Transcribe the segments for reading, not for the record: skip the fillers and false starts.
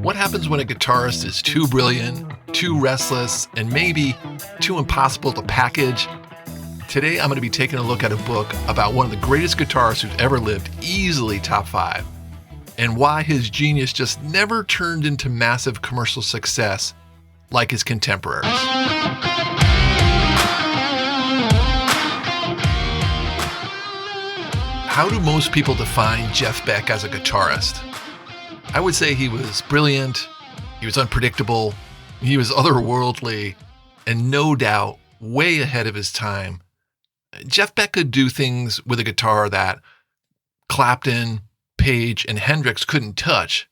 What happens when a guitarist is too brilliant, too restless, and maybe too impossible to package? Today, I'm going to be taking a look at a book about one of the greatest guitarists who's ever lived, easily top 5, and why his genius just never turned into massive commercial success like his contemporaries. How do most people define Jeff Beck as a guitarist? I would say he was brilliant, he was unpredictable, he was otherworldly, and no doubt way ahead of his time. Jeff Beck could do things with a guitar that Clapton, Page, and Hendrix couldn't touch.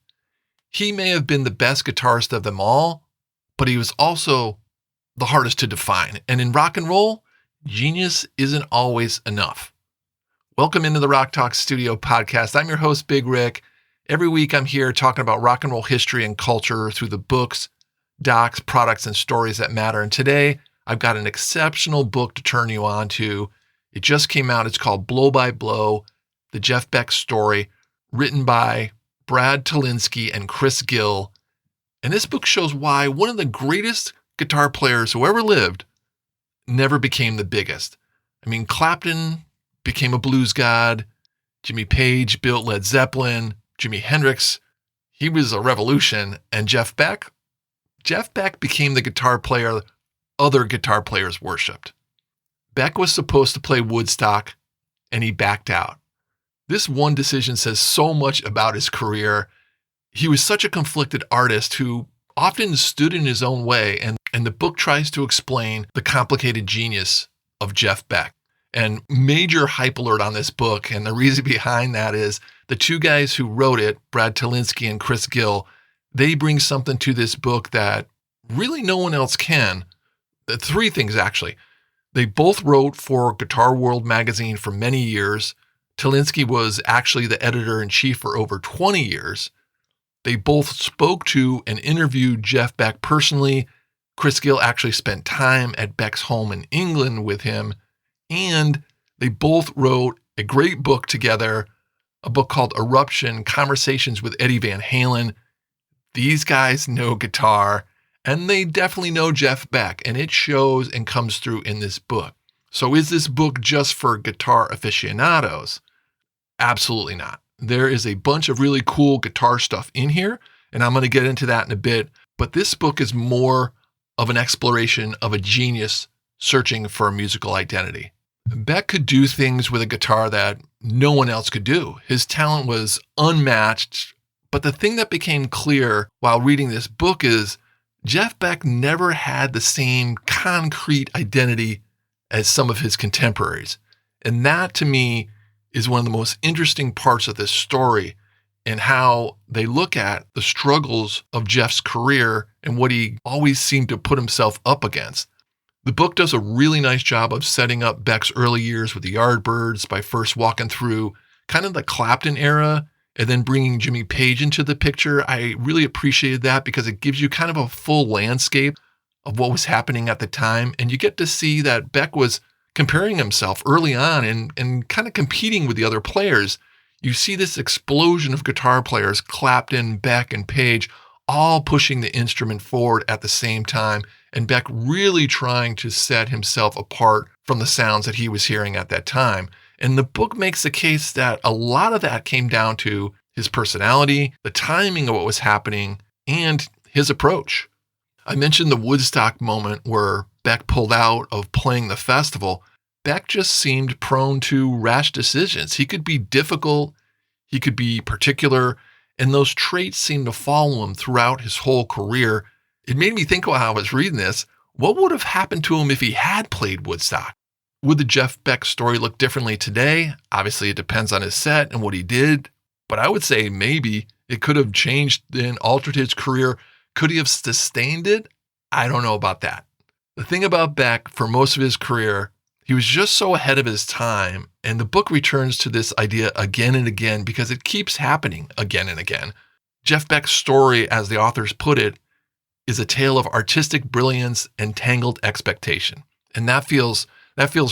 He may have been the best guitarist of them all, but he was also the hardest to define. And in rock and roll, genius isn't always enough. Welcome into the Rock Talk Studio podcast. I'm your host, Big Rick. Every week I'm here talking about rock and roll history and culture through the books, docs, products, and stories that matter. And today I've got an exceptional book to turn you on to. It just came out. It's called Blow by Blow, The Jeff Beck Story, written by Brad Tolinski and Chris Gill. And this book shows why one of the greatest guitar players who ever lived never became the biggest. I mean, Clapton became a blues god. Jimmy Page built Led Zeppelin. Jimi Hendrix, he was a revolution. And Jeff Beck became the guitar player other guitar players worshipped. Beck was supposed to play Woodstock, and he backed out. This one decision says so much about his career. He was such a conflicted artist who often stood in his own way, and the book tries to explain the complicated genius of Jeff Beck. And major hype alert on this book, and the reason behind that is the two guys who wrote it, Brad Tolinski and Chris Gill, they bring something to this book that really no one else can. Three things, actually. They both wrote for Guitar World magazine for many years. Tolinski was actually the editor-in-chief for over 20 years. They both spoke to and interviewed Jeff Beck personally. Chris Gill actually spent time at Beck's home in England with him. And they both wrote a great book together, a book called Eruption, Conversations with Eddie Van Halen. These guys know guitar, and they definitely know Jeff Beck, and it shows and comes through in this book. So is this book just for guitar aficionados? Absolutely not. There is a bunch of really cool guitar stuff in here, and I'm going to get into that in a bit, but this book is more of an exploration of a genius searching for a musical identity. Beck could do things with a guitar that no one else could do. His talent was unmatched, but the thing that became clear while reading this book is Jeff Beck never had the same concrete identity as some of his contemporaries. And that, to me, is one of the most interesting parts of this story and how they look at the struggles of Jeff's career and what he always seemed to put himself up against. The book does a really nice job of setting up Beck's early years with the Yardbirds by first walking through kind of the Clapton era and then bringing Jimmy Page into the picture. I really appreciated that because it gives you kind of a full landscape of what was happening at the time. And you get to see that Beck was comparing himself early on and kind of competing with the other players. You see this explosion of guitar players, Clapton, Beck, and Page, all pushing the instrument forward at the same time, and Beck really trying to set himself apart from the sounds that he was hearing at that time. And the book makes the case that a lot of that came down to his personality, the timing of what was happening, and his approach. I mentioned the Woodstock moment where Beck pulled out of playing the festival. Beck just seemed prone to rash decisions. He could be difficult, he could be particular, and those traits seemed to follow him throughout his whole career. It made me think while I was reading this, what would have happened to him if he had played Woodstock? Would the Jeff Beck story look differently today? Obviously, it depends on his set and what he did, but I would say maybe it could have changed and altered his career. Could he have sustained it? I don't know about that. The thing about Beck, for most of his career, he was just so ahead of his time, and the book returns to this idea again and again because it keeps happening again and again. Jeff Beck's story, as the authors put it, is a tale of artistic brilliance and tangled expectation. And that feels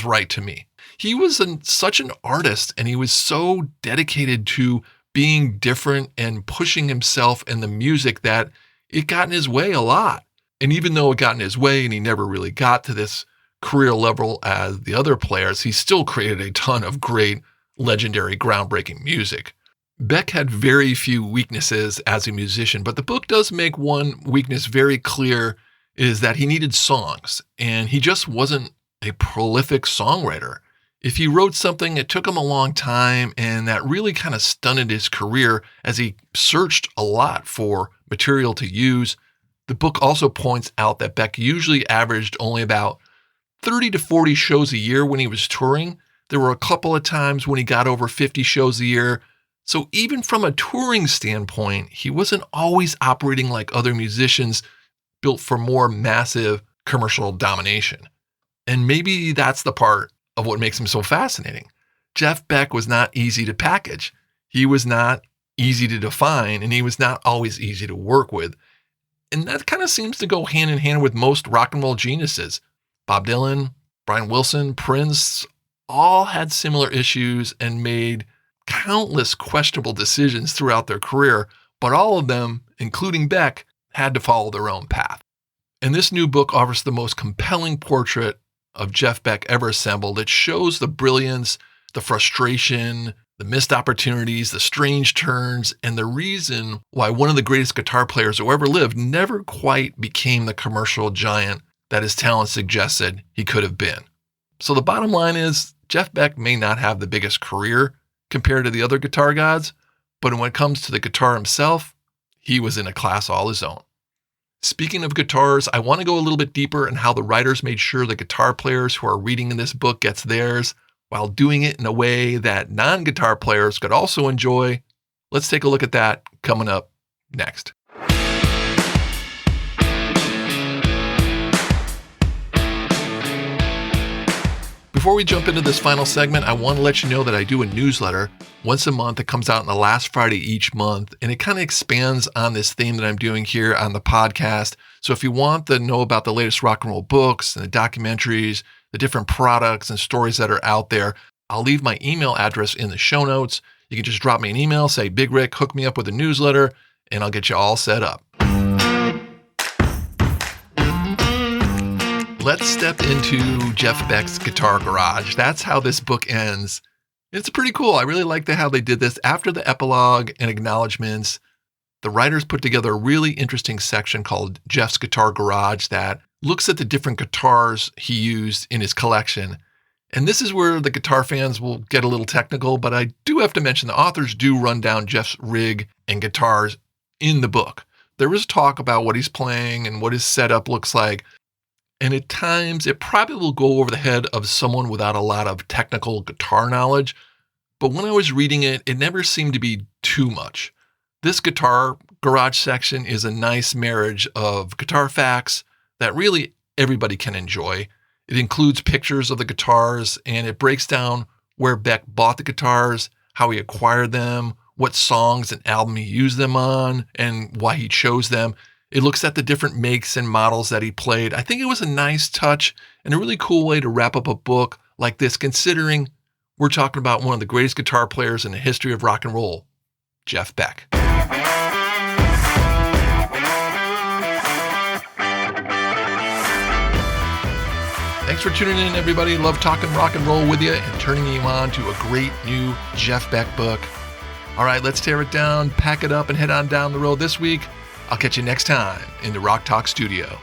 right to me. He was such an artist, and he was so dedicated to being different and pushing himself and the music that it got in his way a lot. And even though it got in his way and he never really got to this career level as the other players, he still created a ton of great, legendary, groundbreaking music. Beck had very few weaknesses as a musician, but the book does make one weakness very clear, is that he needed songs, and he just wasn't a prolific songwriter. If he wrote something, it took him a long time, and that really kind of stunted his career as he searched a lot for material to use. The book also points out that Beck usually averaged only about 30 to 40 shows a year when he was touring. There were a couple of times when he got over 50 shows a year. So even from a touring standpoint, he wasn't always operating like other musicians built for more massive commercial domination. And maybe that's the part of what makes him so fascinating. Jeff Beck was not easy to package. He was not easy to define, and he was not always easy to work with. And that kind of seems to go hand in hand with most rock and roll geniuses. Bob Dylan, Brian Wilson, Prince, all had similar issues and made countless questionable decisions throughout their career, but all of them, including Beck, had to follow their own path. And this new book offers the most compelling portrait of Jeff Beck ever assembled. It shows the brilliance, the frustration, the missed opportunities, the strange turns, and the reason why one of the greatest guitar players who ever lived never quite became the commercial giant that his talent suggested he could have been. So the bottom line is, Jeff Beck may not have the biggest career compared to the other guitar gods, but when it comes to the guitar himself, he was in a class all his own. Speaking of guitars, I want to go a little bit deeper in how the writers made sure the guitar players who are reading in this book gets theirs, while doing it in a way that non-guitar players could also enjoy. Let's take a look at that coming up next. Before we jump into this final segment, I want to let you know that I do a newsletter once a month. It comes out on the last Friday each month, and it kind of expands on this theme that I'm doing here on the podcast. So if you want to know about the latest rock and roll books and the documentaries, the different products and stories that are out there, I'll leave my email address in the show notes. You can just drop me an email, say, Big Rick, hook me up with a newsletter, and I'll get you all set up. Let's step into Jeff Beck's guitar garage. That's how this book ends. It's pretty cool. I really like how they did this. After the epilogue and acknowledgments, the writers put together a really interesting section called Jeff's Guitar Garage that looks at the different guitars he used in his collection. And this is where the guitar fans will get a little technical, but I do have to mention the authors do run down Jeff's rig and guitars in the book. There is talk about what he's playing and what his setup looks like. And at times, it probably will go over the head of someone without a lot of technical guitar knowledge. But when I was reading it, it never seemed to be too much. This guitar garage section is a nice marriage of guitar facts that really everybody can enjoy. It includes pictures of the guitars, and it breaks down where Beck bought the guitars, how he acquired them, what songs and album he used them on, and why he chose them. It looks at the different makes and models that he played. I think it was a nice touch and a really cool way to wrap up a book like this, considering we're talking about one of the greatest guitar players in the history of rock and roll, Jeff Beck. Thanks for tuning in, everybody. Love talking rock and roll with you and turning you on to a great new Jeff Beck book. All right, let's tear it down, pack it up, and head on down the road this week. I'll catch you next time in the Rock Talk Studio.